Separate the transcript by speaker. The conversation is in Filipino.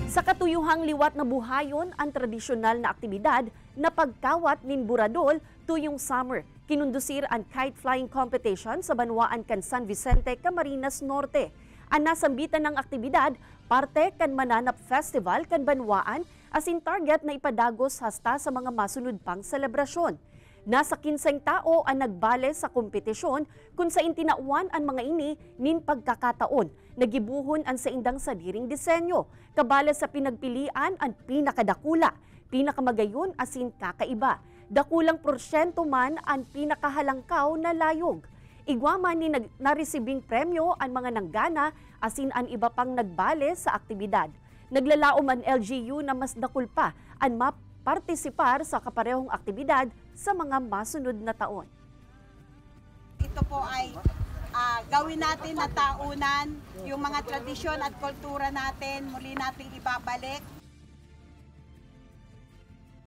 Speaker 1: Sa katuyuhang liwat na buhayon ang tradisyonal na aktibidad na pagkawat nin buradol tuyong summer. Kinundusir ang kite flying competition sa Banwaan kan San Vicente, Camarines Norte. Ang nasambitan ng aktibidad, parte kan Mananap Festival kan Banwaan as in target na ipadagos hasta sa mga masunod pang selebrasyon. Nasa 15 tao ang nagbale sa kompetisyon kung sa intinauan ang mga ini nin pagkakataon. Nagibuhon ang sa indang sadiring disenyo. Kabala sa pinagpilian ang pinakadakula, pinakamagayon asin kakaiba. Dakulang porsyento man ang pinakahalangkaw na layog. Igwaman ni naresibing premyo ang mga nanggana asin ang iba pang nagbale sa aktibidad. Naglalaom ang LGU na mas dakul pa ang mapartisipar sa kaparehong aktibidad sa mga masunod na taon.
Speaker 2: Ito po ay gawin natin na taunan yung mga tradisyon at kultura natin, muli nating ibabalik